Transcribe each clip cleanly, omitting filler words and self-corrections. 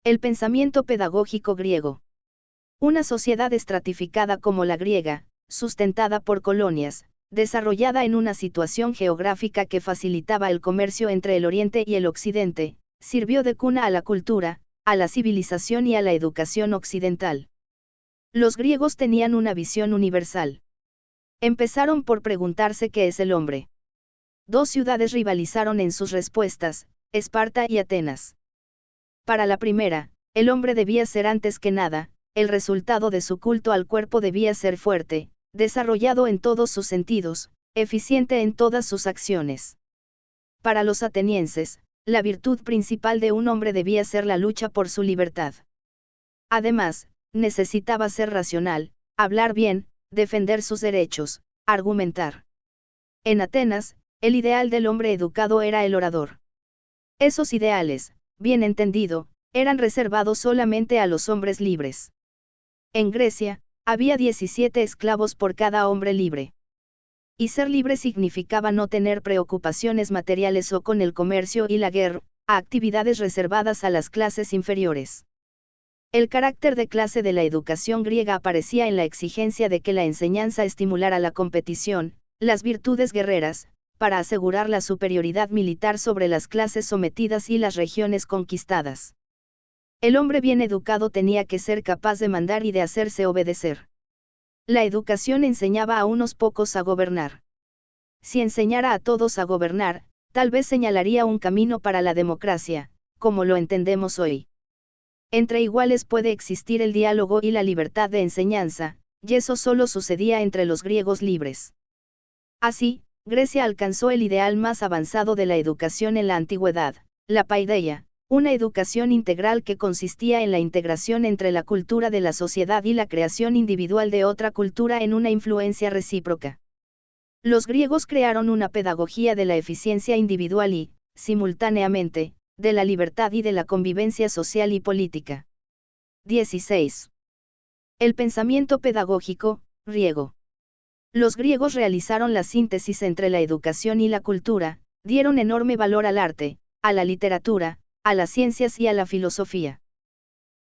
El pensamiento pedagógico griego. Una sociedad estratificada como la griega, sustentada por colonias, desarrollada en una situación geográfica que facilitaba el comercio entre el Oriente y el Occidente, sirvió de cuna a la cultura, a la civilización y a la educación occidental. Los griegos tenían una visión universal. Empezaron por preguntarse qué es el hombre. Dos ciudades rivalizaron en sus respuestas, Esparta y Atenas. Para la primera, el hombre debía ser antes que nada, el resultado de su culto al cuerpo debía ser fuerte, desarrollado en todos sus sentidos, eficiente en todas sus acciones. Para los atenienses, la virtud principal de un hombre debía ser la lucha por su libertad. Además, necesitaba ser racional, hablar bien, defender sus derechos, argumentar. En Atenas, el ideal del hombre educado era el orador. Esos ideales, bien entendido, eran reservados solamente a los hombres libres. En Grecia, había 17 esclavos por cada hombre libre. Y ser libre significaba no tener preocupaciones materiales o con el comercio y la guerra, actividades reservadas a las clases inferiores. El carácter de clase de la educación griega aparecía en la exigencia de que la enseñanza estimulara la competición, las virtudes guerreras, para asegurar la superioridad militar sobre las clases sometidas y las regiones conquistadas. El hombre bien educado tenía que ser capaz de mandar y de hacerse obedecer. La educación enseñaba a unos pocos a gobernar. Si enseñara a todos a gobernar, tal vez señalaría un camino para la democracia, como lo entendemos hoy. Entre iguales puede existir el diálogo y la libertad de enseñanza, y eso solo sucedía entre los griegos libres. Así, Grecia alcanzó el ideal más avanzado de la educación en la antigüedad, la paideia, una educación integral que consistía en la integración entre la cultura de la sociedad y la creación individual de otra cultura en una influencia recíproca. Los griegos crearon una pedagogía de la eficiencia individual y, simultáneamente, de la libertad y de la convivencia social y política. 16. El pensamiento pedagógico, griego. Los griegos realizaron la síntesis entre la educación y la cultura, dieron enorme valor al arte, a la literatura, a las ciencias y a la filosofía.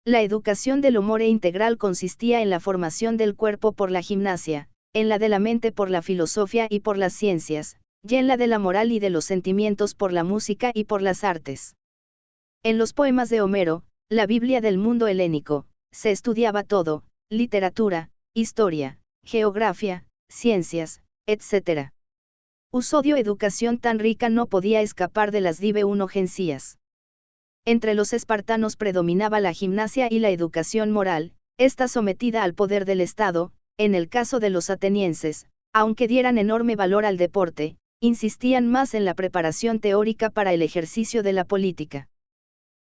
La educación del hombre integral consistía en la formación del cuerpo por la gimnasia, en la de la mente por la filosofía y por las ciencias, y en la de la moral y de los sentimientos por la música y por las artes. En los poemas de Homero, la Biblia del mundo helénico, se estudiaba todo, literatura, historia, geografía, ciencias, etc. Usodio educación tan rica no podía escapar de las diveunogencias. Entre los espartanos predominaba la gimnasia y la educación moral, esta sometida al poder del Estado. En el caso de los atenienses, aunque dieran enorme valor al deporte, insistían más en la preparación teórica para el ejercicio de la política.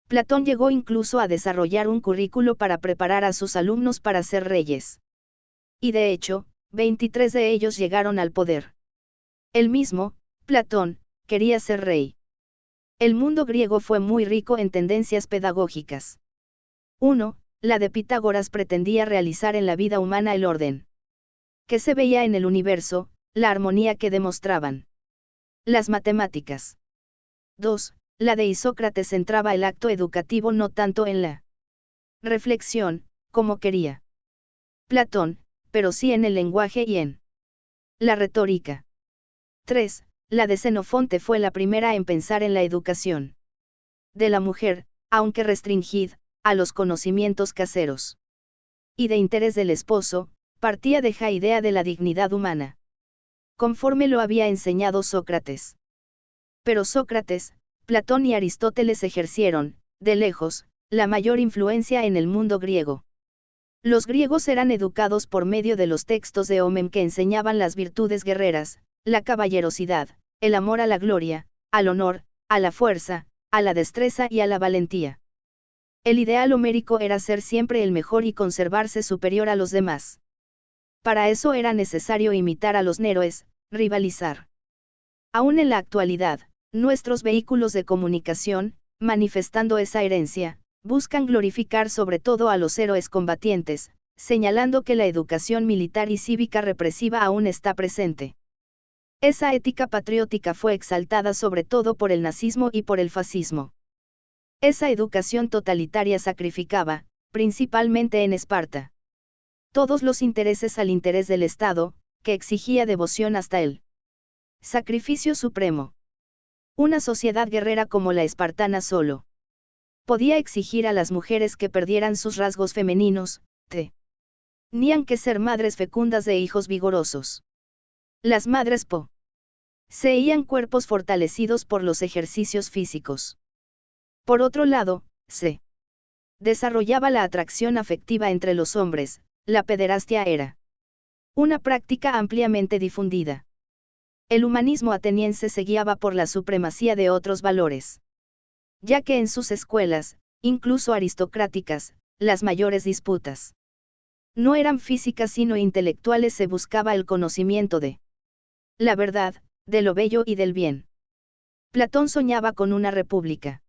Platón llegó incluso a desarrollar un currículo para preparar a sus alumnos para ser reyes. Y de hecho, 23 de ellos llegaron al poder. El mismo, Platón, quería ser rey. El mundo griego fue muy rico en tendencias pedagógicas. 1. La de Pitágoras pretendía realizar en la vida humana el orden que se veía en el universo, la armonía que demostraban las matemáticas. 2. La de Isócrates centraba el acto educativo no tanto en la reflexión, como quería Platón, pero sí en el lenguaje y en la retórica. 3. La de Xenofonte fue la primera en pensar en la educación de la mujer, aunque restringida a los conocimientos caseros. Y de interés del esposo, partía de la idea de la dignidad humana, conforme lo había enseñado Sócrates. Pero Sócrates, Platón y Aristóteles ejercieron, de lejos, la mayor influencia en el mundo griego. Los griegos eran educados por medio de los textos de Homero que enseñaban las virtudes guerreras, la caballerosidad, el amor a la gloria, al honor, a la fuerza, a la destreza y a la valentía. El ideal homérico era ser siempre el mejor y conservarse superior a los demás. Para eso era necesario imitar a los héroes, rivalizar. Aún en la actualidad, nuestros vehículos de comunicación, manifestando esa herencia, buscan glorificar sobre todo a los héroes combatientes, señalando que la educación militar y cívica represiva aún está presente. Esa ética patriótica fue exaltada sobre todo por el nazismo y por el fascismo. Esa educación totalitaria sacrificaba, principalmente en Esparta, todos los intereses al interés del Estado, que exigía devoción hasta el sacrificio supremo. Una sociedad guerrera como la espartana solo podía exigir a las mujeres que perdieran sus rasgos femeninos, tenían que ser madres fecundas de hijos vigorosos. Las madres poseían cuerpos fortalecidos por los ejercicios físicos. Por otro lado, se desarrollaba la atracción afectiva entre los hombres. La pederastia era una práctica ampliamente difundida. El humanismo ateniense se guiaba por la supremacía de otros valores, ya que en sus escuelas, incluso aristocráticas, las mayores disputas no eran físicas sino intelectuales. Se buscaba el conocimiento de la verdad, de lo bello y del bien. Platón soñaba con una república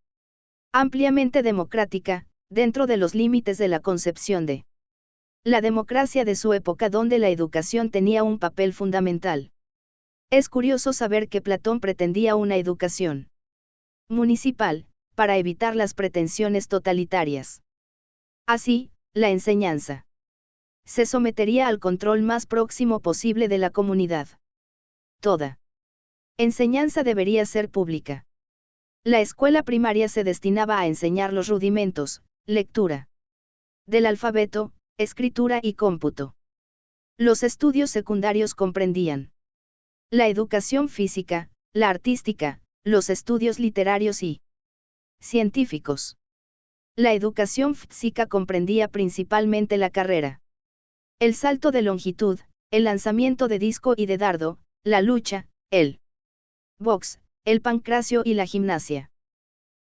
ampliamente democrática, dentro de los límites de la concepción de la democracia de su época, donde la educación tenía un papel fundamental. Es curioso saber que Platón pretendía una educación municipal, para evitar las pretensiones totalitarias. Así, la enseñanza se sometería al control más próximo posible de la comunidad. Toda enseñanza debería ser pública. La escuela primaria se destinaba a enseñar los rudimentos, lectura del alfabeto, escritura y cómputo. Los estudios secundarios comprendían la educación física, la artística, los estudios literarios y científicos. La educación física comprendía principalmente la carrera, el salto de longitud, el lanzamiento de disco y de dardo, la lucha, el box, el pancracio y la gimnasia.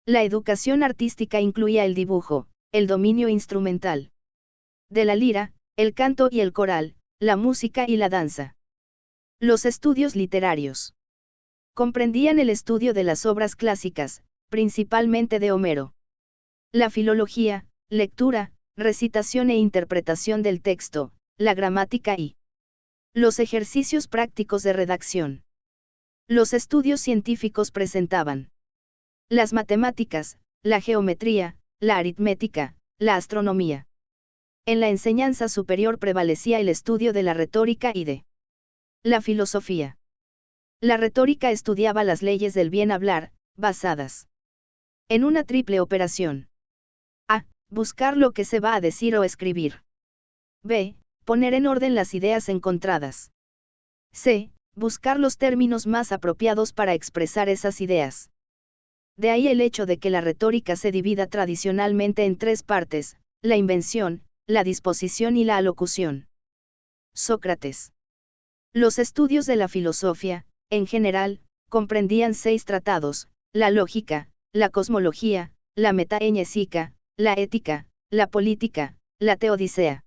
La educación artística incluía el dibujo, el dominio instrumental de la lira, el canto y el coral, la música y la danza. Los estudios literarios comprendían el estudio de las obras clásicas, principalmente de Homero. La filología, lectura, recitación e interpretación del texto, la gramática y los ejercicios prácticos de redacción. Los estudios científicos presentaban las matemáticas, la geometría, la aritmética, la astronomía. En la enseñanza superior prevalecía el estudio de la retórica y de la filosofía. La retórica estudiaba las leyes del bien hablar, basadas en una triple operación. A. Buscar lo que se va a decir o escribir. B. Poner en orden las ideas encontradas. C. Buscar los términos más apropiados para expresar esas ideas. De ahí el hecho de que la retórica se divida tradicionalmente en tres partes: la invención, la disposición y la alocución. Sócrates. Los estudios de la filosofía, en general, comprendían 6 tratados: la lógica, la cosmología, la metaéñesica, la ética, la política, la teodicea.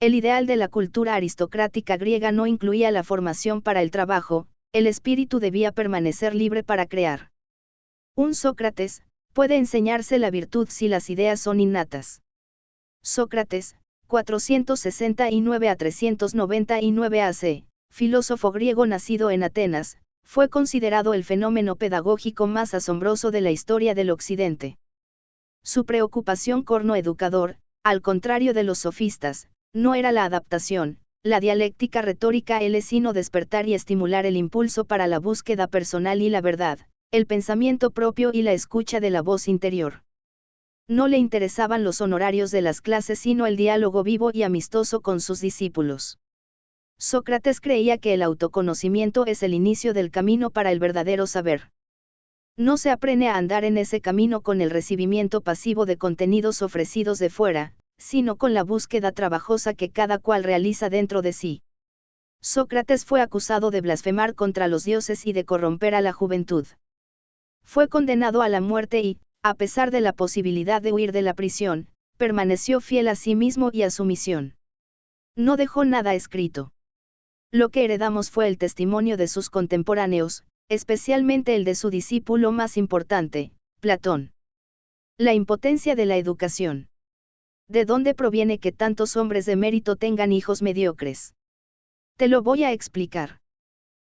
El ideal de la cultura aristocrática griega no incluía la formación para el trabajo, el espíritu debía permanecer libre para crear. Un Sócrates puede enseñarse la virtud si las ideas son innatas. Sócrates, 469 a 399 AC, filósofo griego nacido en Atenas, fue considerado el fenómeno pedagógico más asombroso de la historia del Occidente. Su preocupación corno educador, al contrario de los sofistas, no era la adaptación, la dialéctica retórica, sino despertar y estimular el impulso para la búsqueda personal y la verdad, el pensamiento propio y la escucha de la voz interior. No le interesaban los honorarios de las clases sino el diálogo vivo y amistoso con sus discípulos. Sócrates creía que el autoconocimiento es el inicio del camino para el verdadero saber. No se aprende a andar en ese camino con el recibimiento pasivo de contenidos ofrecidos de fuera, sino con la búsqueda trabajosa que cada cual realiza dentro de sí. Sócrates fue acusado de blasfemar contra los dioses y de corromper a la juventud. Fue condenado a la muerte y, a pesar de la posibilidad de huir de la prisión, permaneció fiel a sí mismo y a su misión. No dejó nada escrito. Lo que heredamos fue el testimonio de sus contemporáneos, especialmente el de su discípulo más importante, Platón. La impotencia de la educación. ¿De dónde proviene que tantos hombres de mérito tengan hijos mediocres? Te lo voy a explicar.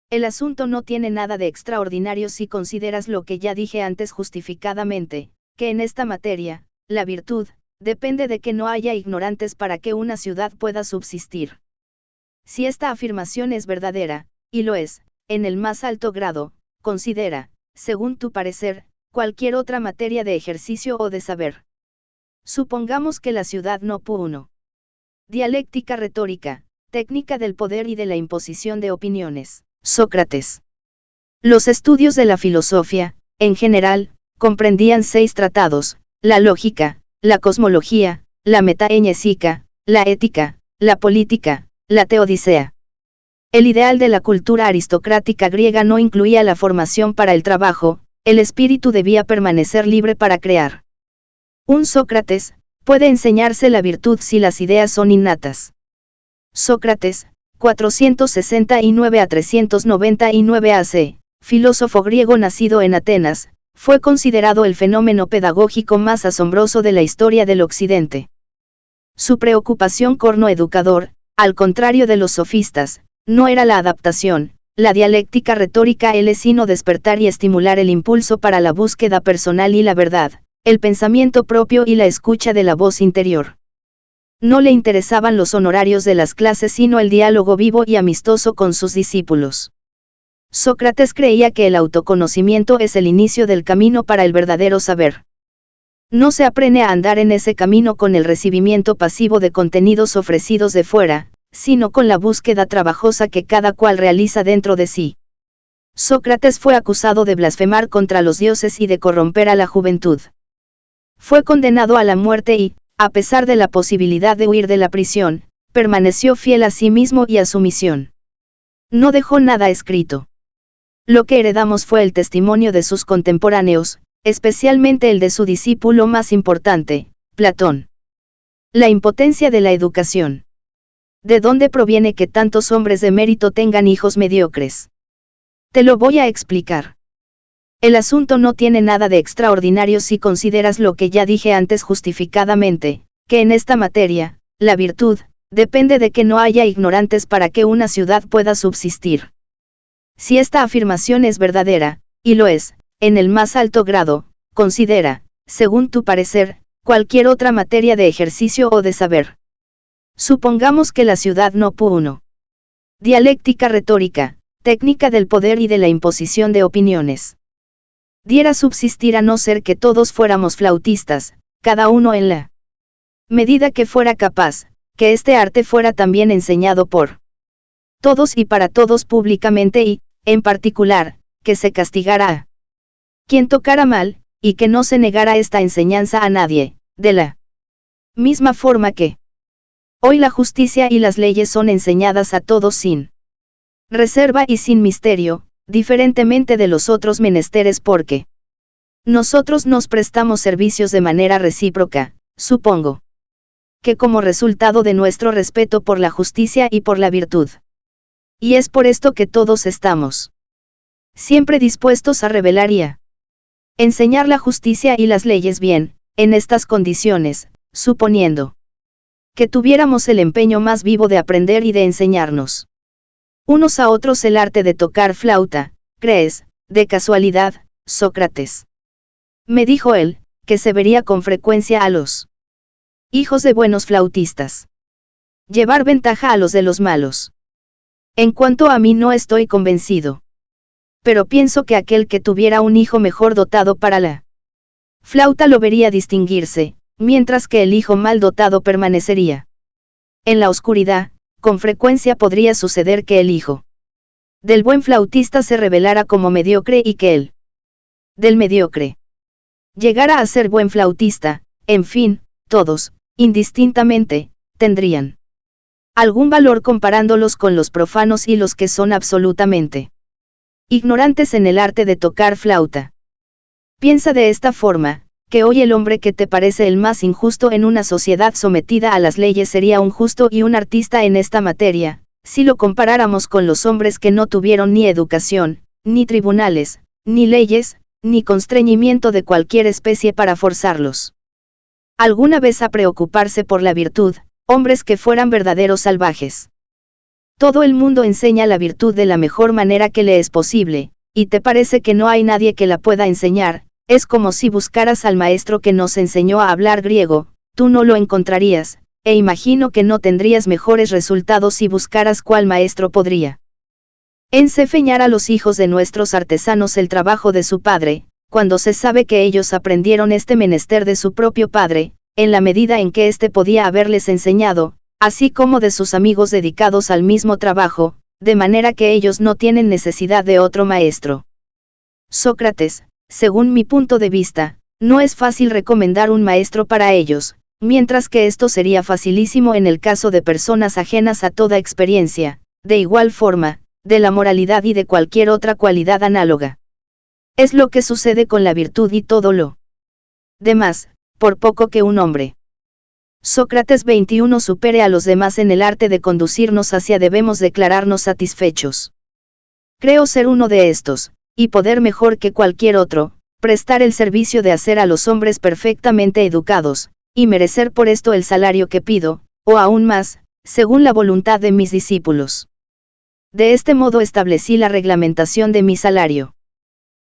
El asunto no tiene nada de extraordinario si consideras lo que ya dije antes justificadamente: que en esta materia, la virtud, depende de que no haya ignorantes para que una ciudad pueda subsistir. Si esta afirmación es verdadera, y lo es, en el más alto grado, considera, según tu parecer, cualquier otra materia de ejercicio o de saber. Supongamos que la ciudad no pu1. Dialéctica retórica, técnica del poder y de la imposición de opiniones. Sócrates. Los estudios de la filosofía, en general, comprendían 6 tratados: la lógica, la cosmología, la metaéñesica, la ética, la política, la teodicea. El ideal de la cultura aristocrática griega no incluía la formación para el trabajo, el espíritu debía permanecer libre para crear. Un Sócrates puede enseñarse la virtud si las ideas son innatas. Sócrates, 469 a 399 AC, filósofo griego nacido en Atenas, fue considerado el fenómeno pedagógico más asombroso de la historia del Occidente. Su preocupación corno-educador, al contrario de los sofistas, no era la adaptación, la dialéctica retórica, sino despertar y estimular el impulso para la búsqueda personal y la verdad, el pensamiento propio y la escucha de la voz interior. No le interesaban los honorarios de las clases sino el diálogo vivo y amistoso con sus discípulos. Sócrates creía que el autoconocimiento es el inicio del camino para el verdadero saber. No se aprende a andar en ese camino con el recibimiento pasivo de contenidos ofrecidos de fuera, sino con la búsqueda trabajosa que cada cual realiza dentro de sí. Sócrates fue acusado de blasfemar contra los dioses y de corromper a la juventud. Fue condenado a la muerte y, a pesar de la posibilidad de huir de la prisión, permaneció fiel a sí mismo y a su misión. No dejó nada escrito. Lo que heredamos fue el testimonio de sus contemporáneos, especialmente el de su discípulo más importante, Platón. La impotencia de la educación. ¿De dónde proviene que tantos hombres de mérito tengan hijos mediocres? Te lo voy a explicar. El asunto no tiene nada de extraordinario si consideras lo que ya dije antes justificadamente, que en esta materia, la virtud, depende de que no haya ignorantes para que una ciudad pueda subsistir. Si esta afirmación es verdadera, y lo es, en el más alto grado, considera, según tu parecer, cualquier otra materia de ejercicio o de saber. Supongamos que la ciudad no pu1. Dialéctica retórica, técnica del poder y de la imposición de opiniones. Diera subsistir a no ser que todos fuéramos flautistas, cada uno en la medida que fuera capaz, que este arte fuera también enseñado por todos y para todos públicamente y, en particular, que se castigara a quien tocara mal, y que no se negara esta enseñanza a nadie, de la misma forma que hoy la justicia y las leyes son enseñadas a todos sin reserva y sin misterio, diferentemente de los otros menesteres porque nosotros nos prestamos servicios de manera recíproca, supongo que como resultado de nuestro respeto por la justicia y por la virtud. Y es por esto que todos estamos siempre dispuestos a revelar y a enseñar la justicia y las leyes bien, en estas condiciones, suponiendo que tuviéramos el empeño más vivo de aprender y de enseñarnos unos a otros el arte de tocar flauta. ¿Crees, de casualidad, Sócrates? Me dijo él, que se vería con frecuencia a los hijos de buenos flautistas llevar ventaja a los de los malos. En cuanto a mí no estoy convencido. Pero pienso que aquel que tuviera un hijo mejor dotado para la flauta lo vería distinguirse, mientras que el hijo mal dotado permanecería en la oscuridad. Con frecuencia podría suceder que el hijo del buen flautista se revelara como mediocre y que él del mediocre llegara a ser buen flautista. En fin, todos, indistintamente, tendrían algún valor comparándolos con los profanos y los que son absolutamente ignorantes en el arte de tocar flauta. Piensa de esta forma, que hoy el hombre que te parece el más injusto en una sociedad sometida a las leyes sería un justo y un artista en esta materia, si lo comparáramos con los hombres que no tuvieron ni educación, ni tribunales, ni leyes, ni constreñimiento de cualquier especie para forzarlos alguna vez a preocuparse por la virtud, hombres que fueran verdaderos salvajes. Todo el mundo enseña la virtud de la mejor manera que le es posible, y te parece que no hay nadie que la pueda enseñar, Es como si buscaras al maestro que nos enseñó a hablar griego, tú no lo encontrarías, e imagino que no tendrías mejores resultados si buscaras cuál maestro podría enseñar a los hijos de nuestros artesanos el trabajo de su padre, cuando se sabe que ellos aprendieron este menester de su propio padre, en la medida en que éste podía haberles enseñado, así como de sus amigos dedicados al mismo trabajo, de manera que ellos no tienen necesidad de otro maestro. Sócrates, según mi punto de vista, no es fácil recomendar un maestro para ellos, mientras que esto sería facilísimo en el caso de personas ajenas a toda experiencia, de igual forma, de la moralidad y de cualquier otra cualidad análoga. Es lo que sucede con la virtud y todo lo demás, por poco que un hombre. Sócrates 21 supere a los demás en el arte de conducirnos hacia debemos declararnos satisfechos. Creo ser uno de estos, y poder mejor que cualquier otro, prestar el servicio de hacer a los hombres perfectamente educados, y merecer por esto el salario que pido, o aún más, según la voluntad de mis discípulos. De este modo establecí la reglamentación de mi salario.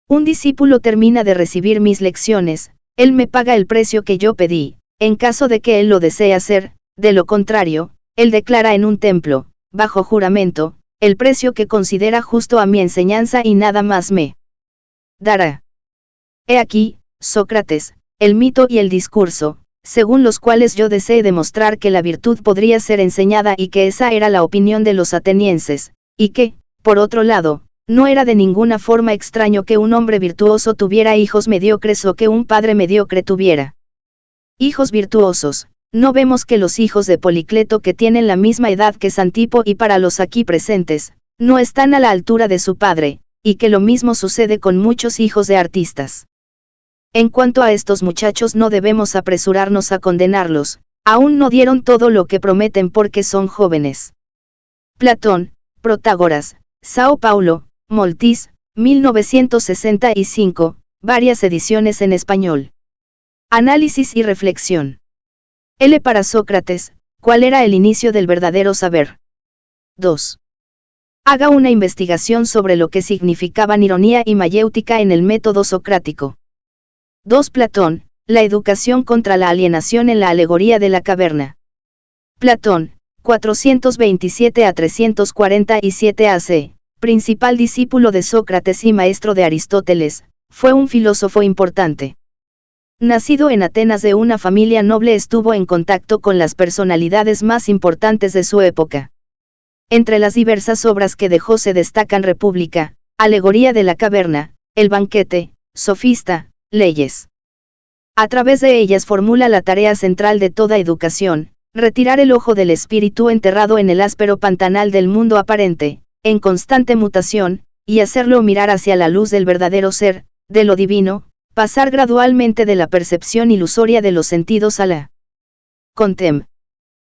Un discípulo termina de recibir mis lecciones, él me paga el precio que yo pedí, en caso de que él lo desee hacer, de lo contrario, él declara en un templo, bajo juramento, el precio que considera justo a mi enseñanza y nada más me dará. He aquí, Sócrates, el mito y el discurso, según los cuales yo deseé demostrar que la virtud podría ser enseñada y que esa era la opinión de los atenienses, y que, por otro lado, no era de ninguna forma extraño que un hombre virtuoso tuviera hijos mediocres o que un padre mediocre tuviera hijos virtuosos. No vemos que los hijos de Policleto que tienen la misma edad que Santipo y para los aquí presentes, no están a la altura de su padre, y que lo mismo sucede con muchos hijos de artistas. En cuanto a estos muchachos no debemos apresurarnos a condenarlos, aún no dieron todo lo que prometen porque son jóvenes. Platón, Protágoras, Sao Paulo, Moltis, 1965, varias ediciones en español. Análisis y reflexión. L para Sócrates, ¿cuál era el inicio del verdadero saber? 2. Haga una investigación sobre lo que significaban ironía y mayéutica en el método socrático. 2. Platón, la educación contra la alienación en la alegoría de la caverna. Platón, 427 a 347 AC, principal discípulo de Sócrates y maestro de Aristóteles, fue un filósofo importante. Nacido en Atenas de una familia noble, estuvo en contacto con las personalidades más importantes de su época. Entre las diversas obras que dejó se destacan República, Alegoría de la Caverna, El Banquete, Sofista, Leyes. A través de ellas formula la tarea central de toda educación, retirar el ojo del espíritu enterrado en el áspero pantanal del mundo aparente, en constante mutación, y hacerlo mirar hacia la luz del verdadero ser, de lo divino, pasar gradualmente de la percepción ilusoria de los sentidos a la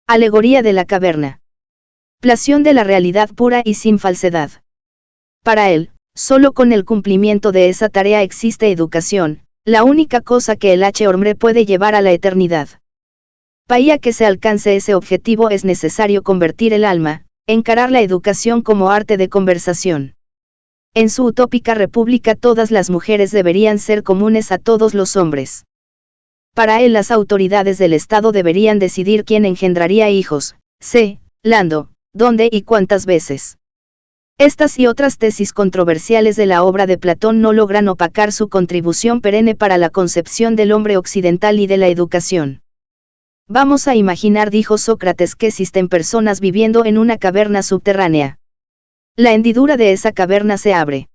alegoría de la caverna. Plación de la realidad pura y sin falsedad. Para él, solo con el cumplimiento de esa tarea existe educación, la única cosa que el hombre puede llevar a la eternidad. Para que se alcance ese objetivo es necesario convertir el alma, encarar la educación como arte de conversación. En su utópica república todas las mujeres deberían ser comunes a todos los hombres. Para él las autoridades del Estado deberían decidir quién engendraría hijos, cuándo, dónde y cuántas veces. Estas y otras tesis controversiales de la obra de Platón no logran opacar su contribución perenne para la concepción del hombre occidental y de la educación. Vamos a imaginar, dijo Sócrates, que existen personas viviendo en una caverna subterránea. La hendidura de esa caverna se abre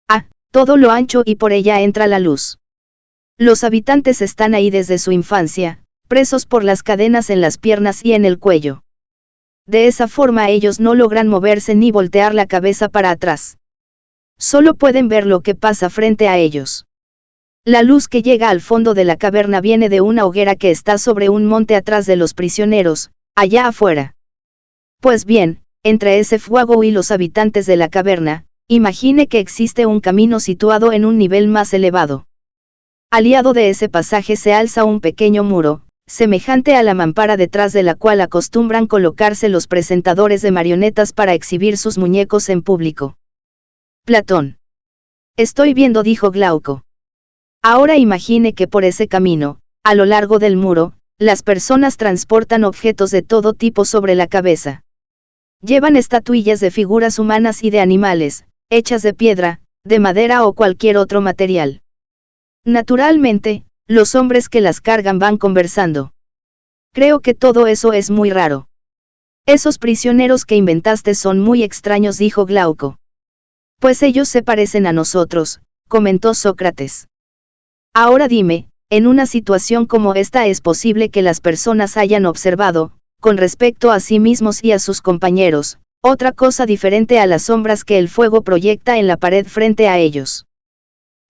a todo lo ancho y por ella entra la luz. Los habitantes están ahí desde su infancia, presos por las cadenas en las piernas y en el cuello. De esa forma ellos no logran moverse ni voltear la cabeza para atrás. Solo pueden ver lo que pasa frente a ellos. La luz que llega al fondo de la caverna viene de una hoguera que está sobre un monte atrás de los prisioneros, allá afuera. Pues bien, entre ese fuego y los habitantes de la caverna, imagine que existe un camino situado en un nivel más elevado. Aliado de ese pasaje se alza un pequeño muro, semejante a la mampara detrás de la cual acostumbran colocarse los presentadores de marionetas para exhibir sus muñecos en público. Platón. Estoy viendo, dijo Glauco. Ahora imagine que por ese camino, a lo largo del muro, las personas transportan objetos de todo tipo sobre la cabeza. Llevan estatuillas de figuras humanas y de animales, hechas de piedra, de madera o cualquier otro material. Naturalmente, los hombres que las cargan van conversando. Creo que todo eso es muy raro. Esos prisioneros que inventaste son muy extraños, dijo Glauco. Pues ellos se parecen a nosotros, comentó Sócrates. Ahora dime, en una situación como esta es posible que las personas hayan observado, con respecto a sí mismos y a sus compañeros, otra cosa diferente a las sombras que el fuego proyecta en la pared frente a ellos.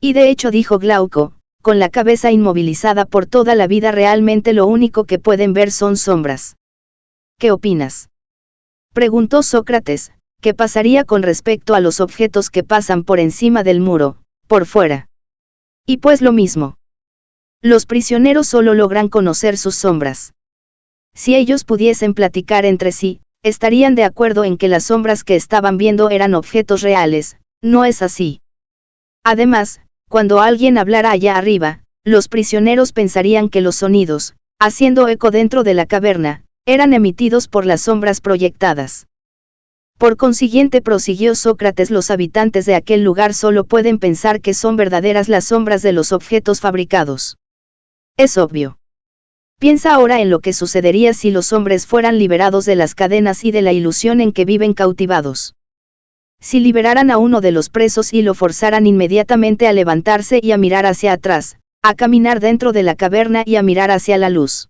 Y de hecho, dijo Glauco, con la cabeza inmovilizada por toda la vida, realmente lo único que pueden ver son sombras. ¿Qué opinas? Preguntó Sócrates. ¿Qué pasaría con respecto a los objetos que pasan por encima del muro, por fuera? Y pues lo mismo. Los prisioneros solo logran conocer sus sombras. Si ellos pudiesen platicar entre sí, estarían de acuerdo en que las sombras que estaban viendo eran objetos reales. No es así. Además, cuando alguien hablara allá arriba, los prisioneros pensarían que los sonidos, haciendo eco dentro de la caverna, eran emitidos por las sombras proyectadas. Por consiguiente, prosiguió Sócrates, los habitantes de aquel lugar solo pueden pensar que son verdaderas las sombras de los objetos fabricados. Es obvio. Piensa ahora en lo que sucedería si los hombres fueran liberados de las cadenas y de la ilusión en que viven cautivados. Si liberaran a uno de los presos y lo forzaran inmediatamente a levantarse y a mirar hacia atrás, a caminar dentro de la caverna y a mirar hacia la luz.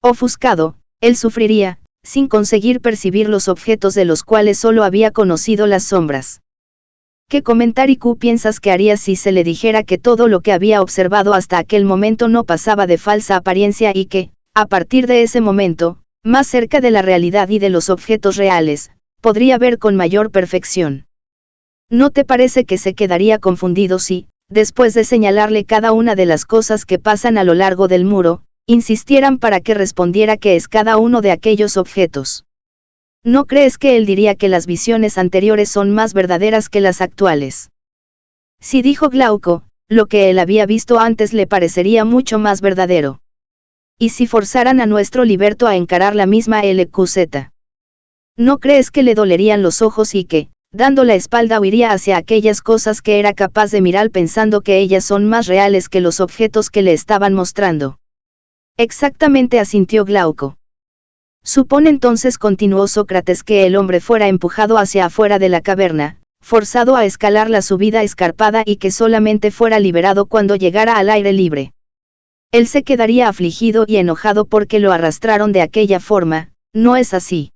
Ofuscado, él sufriría, sin conseguir percibir los objetos de los cuales solo había conocido las sombras. ¿Qué comentario piensas que haría si se le dijera que todo lo que había observado hasta aquel momento no pasaba de falsa apariencia y que, a partir de ese momento, más cerca de la realidad y de los objetos reales, podría ver con mayor perfección? ¿No te parece que se quedaría confundido si, después de señalarle cada una de las cosas que pasan a lo largo del muro, insistieran para que respondiera qué es cada uno de aquellos objetos? ¿No crees que él diría que las visiones anteriores son más verdaderas que las actuales? Sí, dijo Glauco, lo que él había visto antes le parecería mucho más verdadero. ¿Y si forzaran a nuestro liberto a encarar la misma LQZ? ¿No crees que le dolerían los ojos y que, dando la espalda, huiría hacia aquellas cosas que era capaz de mirar pensando que ellas son más reales que los objetos que le estaban mostrando? Exactamente, asintió Glauco. Supone entonces, continuó Sócrates, que el hombre fuera empujado hacia afuera de la caverna, forzado a escalar la subida escarpada y que solamente fuera liberado cuando llegara al aire libre. Él se quedaría afligido y enojado porque lo arrastraron de aquella forma, ¿no es así?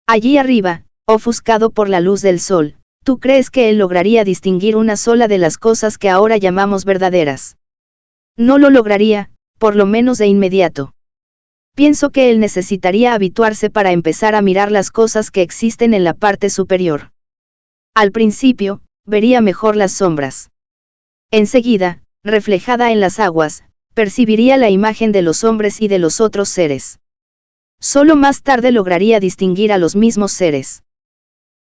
Allí arriba, ofuscado por la luz del sol, ¿tú crees que él lograría distinguir una sola de las cosas que ahora llamamos verdaderas? No lo lograría, por lo menos de inmediato. Pienso que él necesitaría habituarse para empezar a mirar las cosas que existen en la parte superior. Al principio, vería mejor las sombras. Enseguida, reflejada en las aguas, percibiría la imagen de los hombres y de los otros seres. Solo más tarde lograría distinguir a los mismos seres.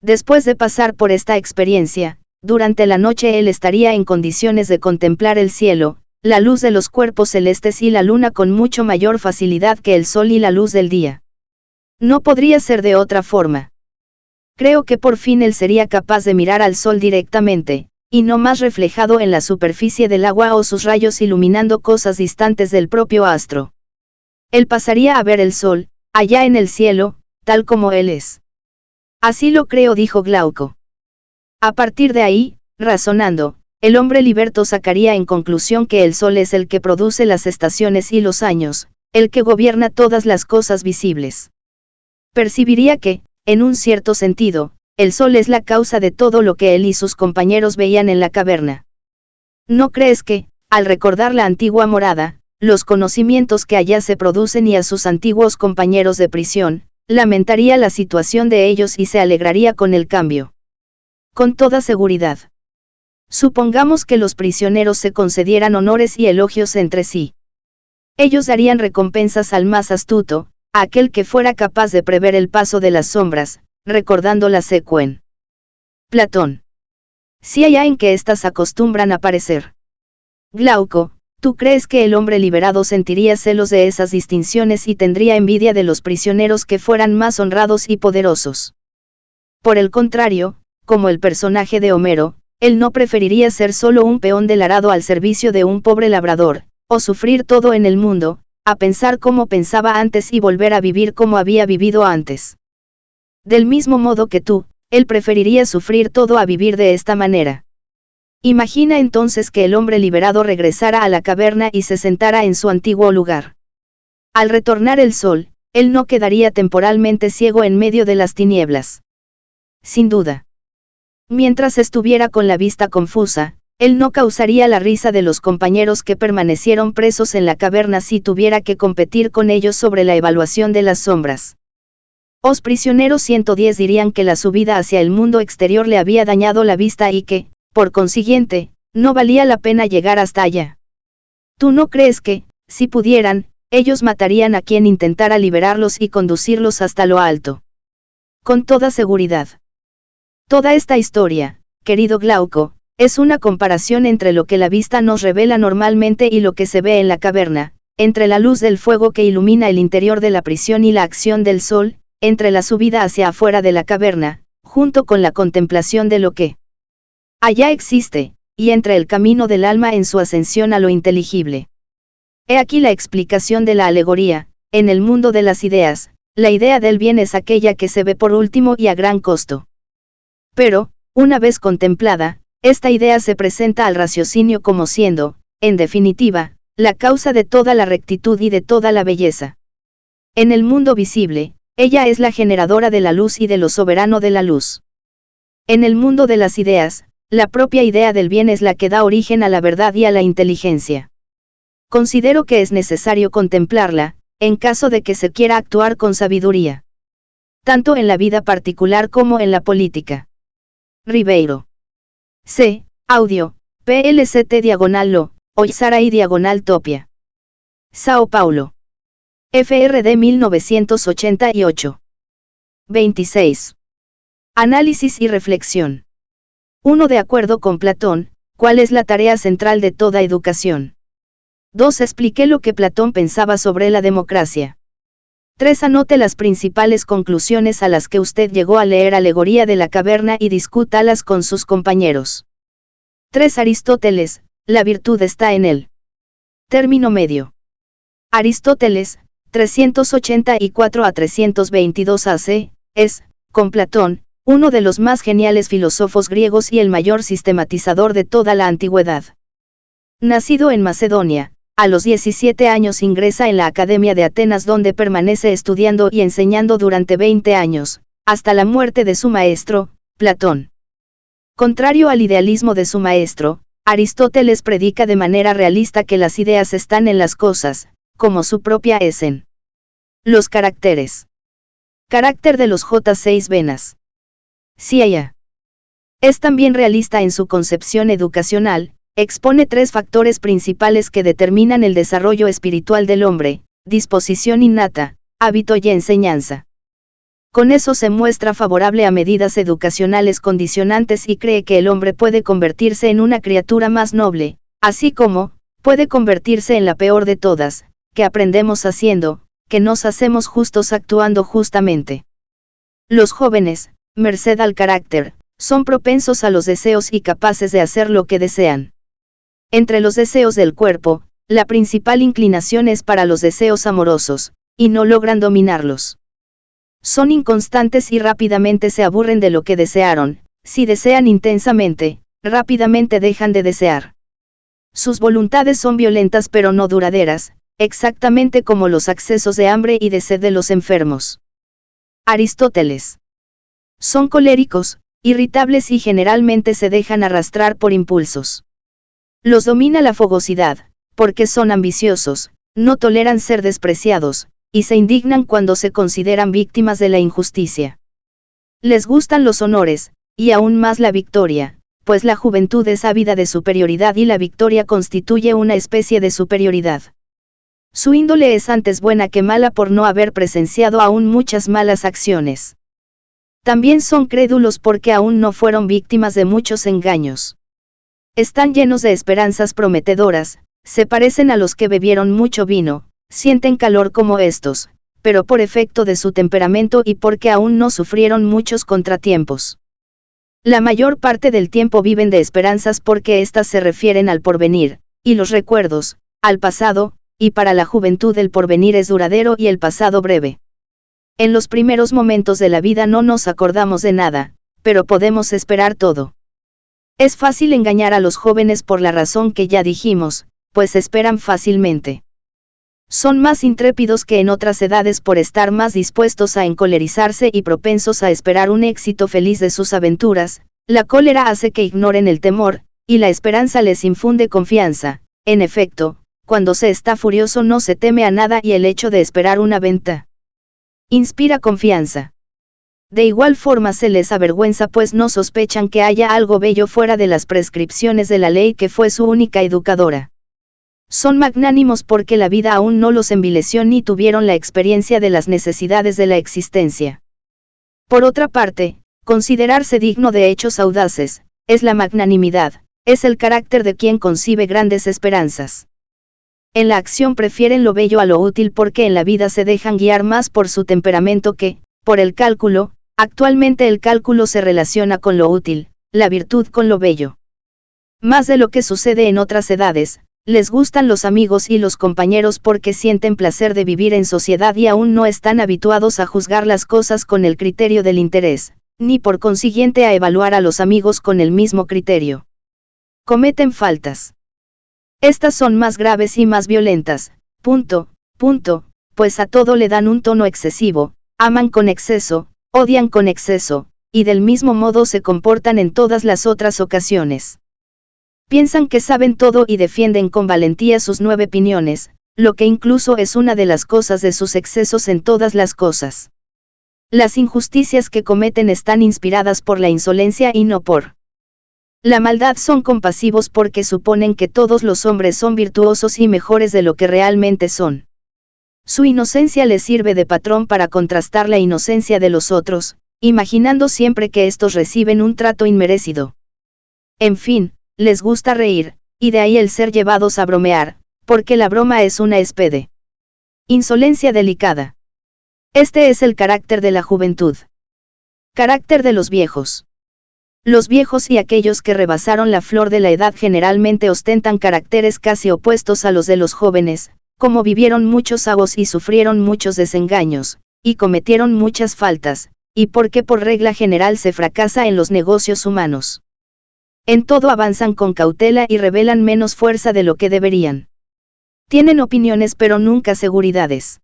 Después de pasar por esta experiencia, durante la noche él estaría en condiciones de contemplar el cielo, la luz de los cuerpos celestes y la luna con mucho mayor facilidad que el sol y la luz del día. No podría ser de otra forma. Creo que por fin él sería capaz de mirar al sol directamente, y no más reflejado en la superficie del agua o sus rayos iluminando cosas distantes del propio astro. Él pasaría a ver el sol, allá en el cielo, tal como él es. Así lo creo, dijo Glauco. A partir de ahí, razonando, el hombre liberto sacaría en conclusión que el sol es el que produce las estaciones y los años, el que gobierna todas las cosas visibles. Percibiría que, en un cierto sentido, el sol es la causa de todo lo que él y sus compañeros veían en la caverna. ¿No crees que, al recordar la antigua morada, los conocimientos que allá se producen y a sus antiguos compañeros de prisión, lamentaría la situación de ellos y se alegraría con el cambio? Con toda seguridad. Supongamos que los prisioneros se concedieran honores y elogios entre sí. Ellos darían recompensas al más astuto, a aquel que fuera capaz de prever el paso de las sombras, recordando la secuen. Platón. Si allá en que éstas acostumbran aparecer. Glauco, ¿tú crees que el hombre liberado sentiría celos de esas distinciones y tendría envidia de los prisioneros que fueran más honrados y poderosos? Por el contrario, como el personaje de Homero, él no preferiría ser solo un peón del arado al servicio de un pobre labrador, o sufrir todo en el mundo, a pensar como pensaba antes y volver a vivir como había vivido antes. Del mismo modo que tú, él preferiría sufrir todo a vivir de esta manera. Imagina entonces que el hombre liberado regresara a la caverna y se sentara en su antiguo lugar. Al retornar el sol, él no quedaría temporalmente ciego en medio de las tinieblas. Sin duda. Mientras estuviera con la vista confusa, él no causaría la risa de los compañeros que permanecieron presos en la caverna si tuviera que competir con ellos sobre la evaluación de las sombras. Los prisioneros 110 dirían que la subida hacia el mundo exterior le había dañado la vista y que, por consiguiente, no valía la pena llegar hasta allá. ¿Tú no crees que, si pudieran, ellos matarían a quien intentara liberarlos y conducirlos hasta lo alto? Con toda seguridad. Toda esta historia, querido Glauco, es una comparación entre lo que la vista nos revela normalmente y lo que se ve en la caverna, entre la luz del fuego que ilumina el interior de la prisión y la acción del sol, entre la subida hacia afuera de la caverna, junto con la contemplación de lo que allá existe, y entre el camino del alma en su ascensión a lo inteligible. He aquí la explicación de la alegoría: en el mundo de las ideas, la idea del bien es aquella que se ve por último y a gran costo. Pero, una vez contemplada, esta idea se presenta al raciocinio como siendo, en definitiva, la causa de toda la rectitud y de toda la belleza. En el mundo visible, ella es la generadora de la luz y de lo soberano de la luz. En el mundo de las ideas, la propia idea del bien es la que da origen a la verdad y a la inteligencia. Considero que es necesario contemplarla, en caso de que se quiera actuar con sabiduría. Tanto en la vida particular como en la política. Ribeiro. C. Audio, PLCT/lo, Oizara/Topia. Sao Paulo. FRD 1988. 26. Análisis y reflexión. 1. De acuerdo con Platón, ¿cuál es la tarea central de toda educación? 2. Expliqué lo que Platón pensaba sobre la democracia. 3. Anote las principales conclusiones a las que usted llegó al leer Alegoría de la Caverna y discútalas con sus compañeros. 3. Aristóteles, la virtud está en él. Término medio. Aristóteles, 384 a 322 AC, es, con Platón, uno de los más geniales filósofos griegos y el mayor sistematizador de toda la antigüedad. Nacido en Macedonia, a los 17 años ingresa en la Academia de Atenas, donde permanece estudiando y enseñando durante 20 años, hasta la muerte de su maestro, Platón. Contrario al idealismo de su maestro, Aristóteles predica de manera realista que las ideas están en las cosas, como su propia esen. Los caracteres. Carácter de los J6 venas. CIA. Es también realista en su concepción educacional. Expone 3 factores principales que determinan el desarrollo espiritual del hombre: disposición innata, hábito y enseñanza. Con eso se muestra favorable a medidas educacionales condicionantes y cree que el hombre puede convertirse en una criatura más noble, así como, puede convertirse en la peor de todas, que aprendemos haciendo, que nos hacemos justos actuando justamente. Los jóvenes, merced al carácter, son propensos a los deseos y capaces de hacer lo que desean. Entre los deseos del cuerpo, la principal inclinación es para los deseos amorosos, y no logran dominarlos. Son inconstantes y rápidamente se aburren de lo que desearon. Si desean intensamente, rápidamente dejan de desear. Sus voluntades son violentas pero no duraderas, exactamente como los accesos de hambre y de sed de los enfermos. Aristóteles. Son coléricos, irritables y generalmente se dejan arrastrar por impulsos. Los domina la fogosidad, porque son ambiciosos, no toleran ser despreciados, y se indignan cuando se consideran víctimas de la injusticia. Les gustan los honores, y aún más la victoria, pues la juventud es ávida de superioridad y la victoria constituye una especie de superioridad. Su índole es antes buena que mala por no haber presenciado aún muchas malas acciones. También son crédulos porque aún no fueron víctimas de muchos engaños. Están llenos de esperanzas prometedoras, se parecen a los que bebieron mucho vino, sienten calor como estos, pero por efecto de su temperamento y porque aún no sufrieron muchos contratiempos. La mayor parte del tiempo viven de esperanzas porque éstas se refieren al porvenir, y los recuerdos, al pasado, y para la juventud el porvenir es duradero y el pasado breve. En los primeros momentos de la vida no nos acordamos de nada, pero podemos esperar todo. Es fácil engañar a los jóvenes por la razón que ya dijimos, pues esperan fácilmente. Son más intrépidos que en otras edades por estar más dispuestos a encolerizarse y propensos a esperar un éxito feliz de sus aventuras. La cólera hace que ignoren el temor, y la esperanza les infunde confianza. En efecto, cuando se está furioso no se teme a nada y el hecho de esperar una venta inspira confianza. De igual forma se les avergüenza pues no sospechan que haya algo bello fuera de las prescripciones de la ley que fue su única educadora. Son magnánimos porque la vida aún no los envileció ni tuvieron la experiencia de las necesidades de la existencia. Por otra parte, considerarse digno de hechos audaces, es la magnanimidad, es el carácter de quien concibe grandes esperanzas. En la acción prefieren lo bello a lo útil porque en la vida se dejan guiar más por su temperamento que, por el cálculo. Actualmente el cálculo se relaciona con lo útil, la virtud con lo bello. Más de lo que sucede en otras edades, les gustan los amigos y los compañeros porque sienten placer de vivir en sociedad y aún no están habituados a juzgar las cosas con el criterio del interés, ni por consiguiente a evaluar a los amigos con el mismo criterio. Cometen faltas. Estas son más graves y más violentas, pues a todo le dan un tono excesivo, aman con exceso, odian con exceso, y del mismo modo se comportan en todas las otras ocasiones. Piensan que saben todo y defienden con valentía sus 9 opiniones, lo que incluso es una de las cosas de sus excesos en todas las cosas. Las injusticias que cometen están inspiradas por la insolencia y no por la maldad. Son compasivos porque suponen que todos los hombres son virtuosos y mejores de lo que realmente son. Su inocencia les sirve de patrón para contrastar la inocencia de los otros, imaginando siempre que estos reciben un trato inmerecido. En fin, les gusta reír, y de ahí el ser llevados a bromear, porque la broma es una especie de insolencia delicada. Este es el carácter de la juventud. Carácter de los viejos. Los viejos y aquellos que rebasaron la flor de la edad generalmente ostentan caracteres casi opuestos a los de los jóvenes, como vivieron muchos agos y sufrieron muchos desengaños, y cometieron muchas faltas, y porque por regla general se fracasa en los negocios humanos. En todo avanzan con cautela y revelan menos fuerza de lo que deberían. Tienen opiniones pero nunca seguridades.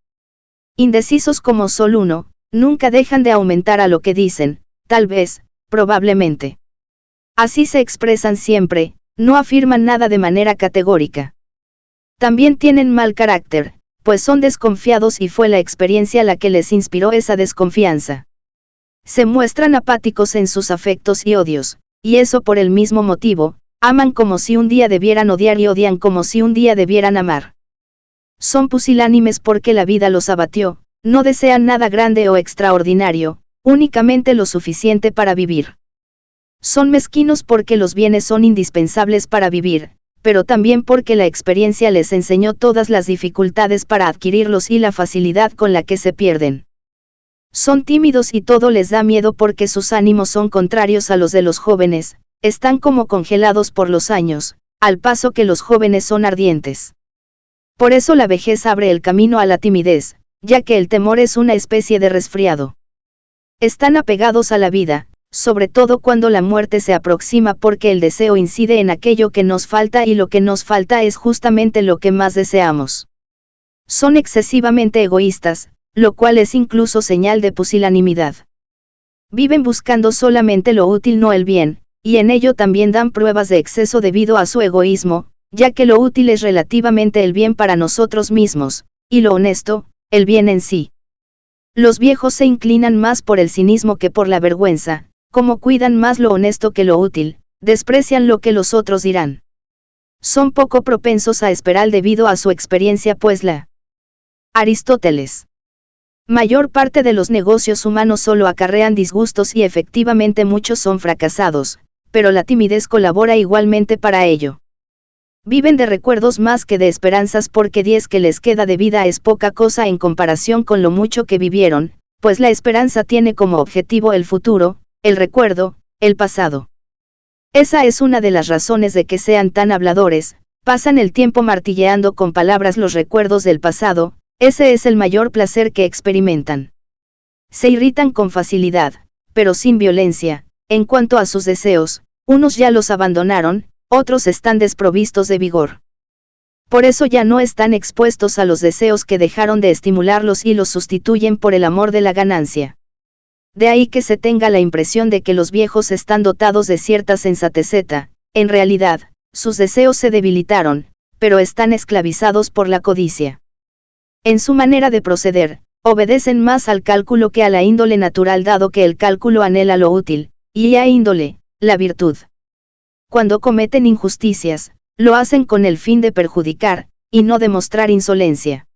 Indecisos como sol uno, nunca dejan de aumentar a lo que dicen, tal vez, probablemente. Así se expresan siempre, no afirman nada de manera categórica. También tienen mal carácter, pues son desconfiados y fue la experiencia la que les inspiró esa desconfianza. Se muestran apáticos en sus afectos y odios, y eso por el mismo motivo, aman como si un día debieran odiar y odian como si un día debieran amar. Son pusilánimes porque la vida los abatió, no desean nada grande o extraordinario, únicamente lo suficiente para vivir. Son mezquinos porque los bienes son indispensables para vivir, pero también porque la experiencia les enseñó todas las dificultades para adquirirlos y la facilidad con la que se pierden. Son tímidos y todo les da miedo porque sus ánimos son contrarios a los de los jóvenes, están como congelados por los años, al paso que los jóvenes son ardientes. Por eso la vejez abre el camino a la timidez, ya que el temor es una especie de resfriado. Están apegados a la vida, sobre todo cuando la muerte se aproxima porque el deseo incide en aquello que nos falta y lo que nos falta es justamente lo que más deseamos. Son excesivamente egoístas, lo cual es incluso señal de pusilanimidad. Viven buscando solamente lo útil, no el bien, y en ello también dan pruebas de exceso debido a su egoísmo, ya que lo útil es relativamente el bien para nosotros mismos, y lo honesto, el bien en sí. Los viejos se inclinan más por el cinismo que por la vergüenza, como cuidan más lo honesto que lo útil, desprecian lo que los otros dirán. Son poco propensos a esperar debido a su experiencia, pues la Aristóteles. Mayor parte de los negocios humanos solo acarrean disgustos y efectivamente muchos son fracasados, pero la timidez colabora igualmente para ello. Viven de recuerdos más que de esperanzas porque 10 que les queda de vida es poca cosa en comparación con lo mucho que vivieron, pues la esperanza tiene como objetivo el futuro, el recuerdo, el pasado. Esa es una de las razones de que sean tan habladores, pasan el tiempo martilleando con palabras los recuerdos del pasado, ese es el mayor placer que experimentan. Se irritan con facilidad, pero sin violencia, en cuanto a sus deseos, unos ya los abandonaron, otros están desprovistos de vigor. Por eso ya no están expuestos a los deseos que dejaron de estimularlos y los sustituyen por el amor de la ganancia. De ahí que se tenga la impresión de que los viejos están dotados de cierta sensatezeta, en realidad, sus deseos se debilitaron, pero están esclavizados por la codicia. En su manera de proceder, obedecen más al cálculo que a la índole natural dado que el cálculo anhela lo útil, y a índole, la virtud. Cuando cometen injusticias, lo hacen con el fin de perjudicar, y no de mostrar insolencia.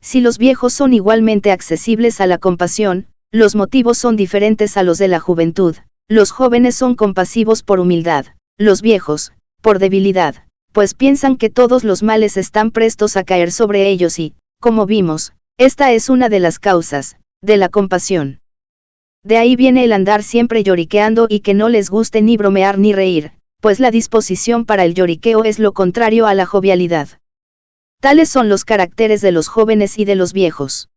Si los viejos son igualmente accesibles a la compasión, los motivos son diferentes a los de la juventud, los jóvenes son compasivos por humildad, los viejos, por debilidad, pues piensan que todos los males están prestos a caer sobre ellos y, como vimos, esta es una de las causas, de la compasión. De ahí viene el andar siempre lloriqueando y que no les guste ni bromear ni reír, pues la disposición para el lloriqueo es lo contrario a la jovialidad. Tales son los caracteres de los jóvenes y de los viejos.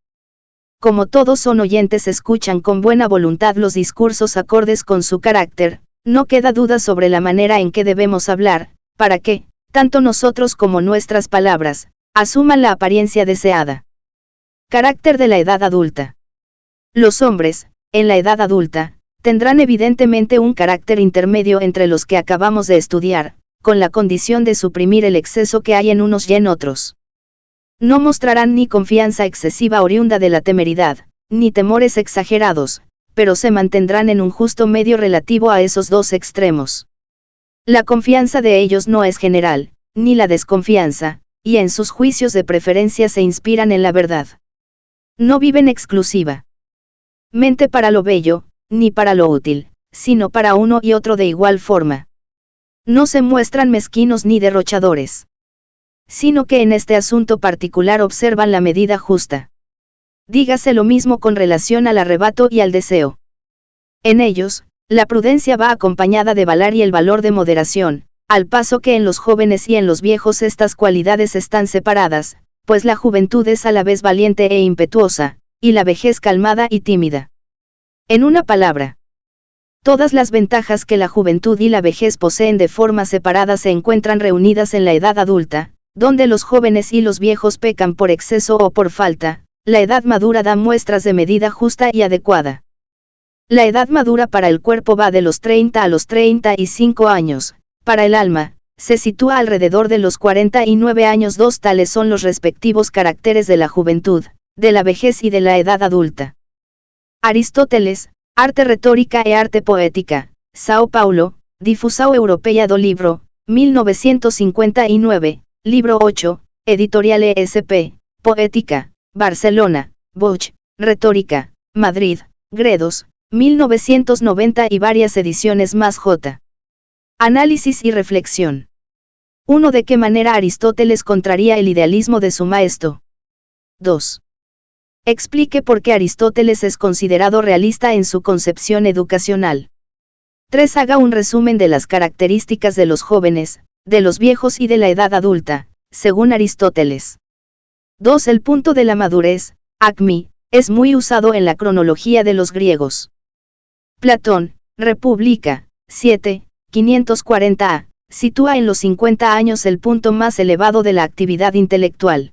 Como todos son oyentes, escuchan con buena voluntad los discursos acordes con su carácter, no queda duda sobre la manera en que debemos hablar, para que, tanto nosotros como nuestras palabras, asuman la apariencia deseada. Carácter de la edad adulta. Los hombres, en la edad adulta, tendrán evidentemente un carácter intermedio entre los que acabamos de estudiar, con la condición de suprimir el exceso que hay en unos y en otros. No mostrarán ni confianza excesiva oriunda de la temeridad, ni temores exagerados, pero se mantendrán en un justo medio relativo a esos dos extremos. La confianza de ellos no es general, ni la desconfianza, y en sus juicios de preferencia se inspiran en la verdad. No viven exclusivamente para lo bello, ni para lo útil, sino para uno y otro de igual forma. No se muestran mezquinos ni derrochadores, sino que en este asunto particular observan la medida justa. Dígase lo mismo con relación al arrebato y al deseo. En ellos, la prudencia va acompañada de valar y el valor de moderación, al paso que en los jóvenes y en los viejos estas cualidades están separadas, pues la juventud es a la vez valiente e impetuosa, y la vejez calmada y tímida. En una palabra, todas las ventajas que la juventud y la vejez poseen de forma separada se encuentran reunidas en la edad adulta, donde los jóvenes y los viejos pecan por exceso o por falta. La edad madura da muestras de medida justa y adecuada. La edad madura para el cuerpo va de los 30 a los 35 años, para el alma, se sitúa alrededor de los 49 años. Dos tales son los respectivos caracteres de la juventud, de la vejez y de la edad adulta. Aristóteles, Arte Retórica e Arte Poética, Sao Paulo, Difusão Europeia do Livro, 1959, Libro 8, Editorial ESP, Poética, Barcelona, Bosch, Retórica, Madrid, Gredos, 1990 y varias ediciones más. J. Análisis y reflexión. 1. ¿De qué manera Aristóteles contraría el idealismo de su maestro? 2. Explique por qué Aristóteles es considerado realista en su concepción educacional. 3. Haga un resumen de las características de los jóvenes, de los viejos y de la edad adulta, según Aristóteles. 2. El punto de la madurez, acmi, es muy usado en la cronología de los griegos. Platón, República, 7, 540a, sitúa en los 50 años el punto más elevado de la actividad intelectual.